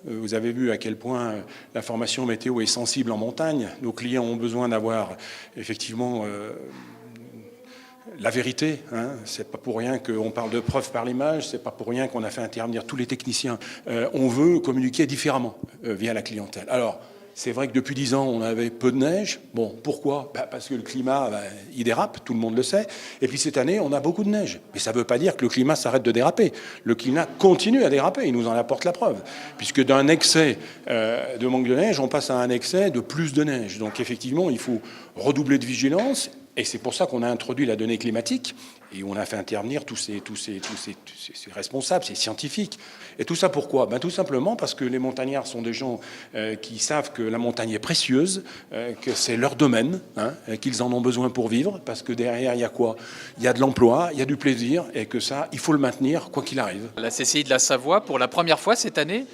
Vous avez vu à quel point l'information météo est sensible en montagne. Nos clients ont besoin d'avoir effectivement la vérité. C'est pas pour rien qu'on parle de preuve par l'image, c'est pas pour rien qu'on a fait intervenir tous les techniciens. On veut communiquer différemment via la clientèle. Alors, c'est vrai que depuis 10 ans, on avait peu de neige. Bon, pourquoi ? Parce que le climat, il dérape, tout le monde le sait. Et puis cette année, on a beaucoup de neige. Mais ça ne veut pas dire que le climat s'arrête de déraper. Le climat continue à déraper, il nous en apporte la preuve. Puisque d'un excès de manque de neige, on passe à un excès de plus de neige. Donc effectivement, il faut redoubler de vigilance. Et c'est pour ça qu'on a introduit la donnée climatique et on a fait intervenir tous ces responsables, ces scientifiques. Et tout ça pourquoi ? Tout simplement parce que les montagnards sont des gens qui savent que la montagne est précieuse, que c'est leur domaine, qu'ils en ont besoin pour vivre, parce que derrière, il y a quoi ? Il y a de l'emploi, il y a du plaisir, et que ça, il faut le maintenir, quoi qu'il arrive. La CCI de la Savoie, pour la première fois cette année,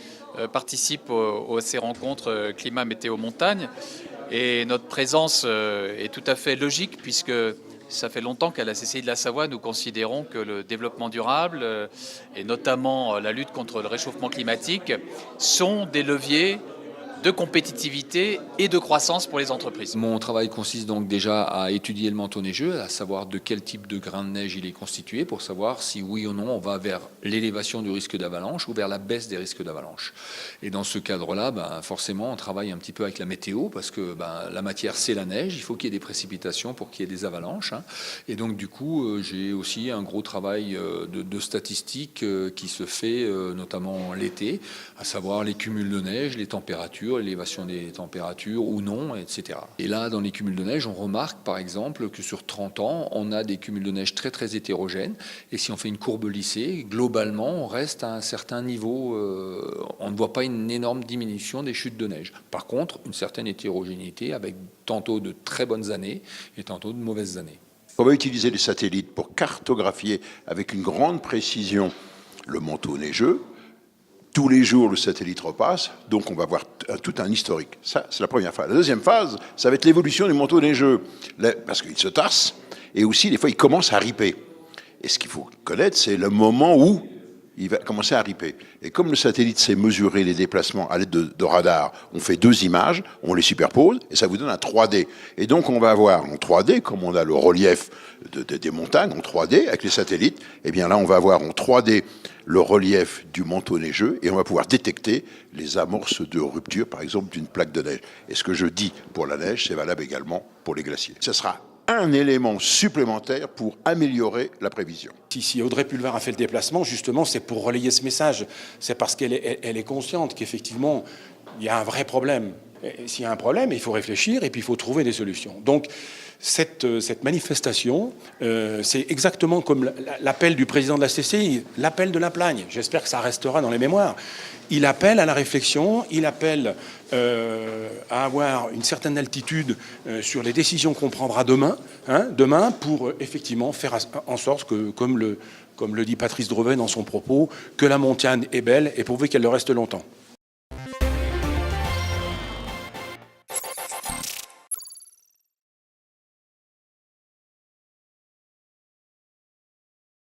participe à ces rencontres climat-météo-montagne. Et notre présence est tout à fait logique puisque ça fait longtemps qu'à la CCI de la Savoie, nous considérons que le développement durable et notamment la lutte contre le réchauffement climatique sont des leviers de compétitivité et de croissance pour les entreprises. Mon travail consiste donc déjà à étudier le manteau neigeux, à savoir de quel type de grain de neige il est constitué pour savoir si oui ou non on va vers l'élévation du risque d'avalanche ou vers la baisse des risques d'avalanche. Et dans ce cadre-là, forcément, on travaille un petit peu avec la météo parce que la matière, c'est la neige. Il faut qu'il y ait des précipitations pour qu'il y ait des avalanches. Et donc, du coup, j'ai aussi un gros travail de statistiques qui se fait notamment l'été, à savoir les cumuls de neige, les températures, l'élévation des températures ou non, etc. Et là, dans les cumuls de neige, on remarque par exemple que sur 30 ans, on a des cumuls de neige très très hétérogènes. Et si on fait une courbe lissée, globalement, on reste à un certain niveau. On ne voit pas une énorme diminution des chutes de neige. Par contre, une certaine hétérogénéité avec tantôt de très bonnes années et tantôt de mauvaises années. On va utiliser les satellites pour cartographier avec une grande précision le manteau neigeux. Tous les jours, le satellite repasse, donc on va voir tout un historique. Ça, c'est la première phase. La deuxième phase, ça va être l'évolution du manteau neigeux, parce qu'il se tasse, et aussi, des fois, il commence à riper. Et ce qu'il faut connaître, c'est le moment où il va commencer à riper. Et comme le satellite sait mesurer les déplacements à l'aide de radars, on fait 2 images, on les superpose, et ça vous donne un 3D. Et donc, on va avoir en 3D, comme on a le relief des montagnes en 3D avec les satellites, et bien là, on va avoir en 3D le relief du manteau neigeux et on va pouvoir détecter les amorces de rupture, par exemple, d'une plaque de neige. Et ce que je dis pour la neige, c'est valable également pour les glaciers. Ce sera un élément supplémentaire pour améliorer la prévision. Si Audrey Pulvar a fait le déplacement, justement, c'est pour relayer ce message. C'est parce qu'elle est consciente qu'effectivement, il y a un vrai problème. S'il y a un problème, il faut réfléchir et puis il faut trouver des solutions. Donc, cette manifestation, c'est exactement comme l'appel du président de la CCI, l'appel de la Plagne. J'espère que ça restera dans les mémoires. Il appelle à la réflexion, il appelle à avoir une certaine altitude sur les décisions qu'on prendra demain pour effectivement faire en sorte que, comme le dit Patrice Drevet dans son propos, que la montagne est belle et pourvu qu'elle le reste longtemps.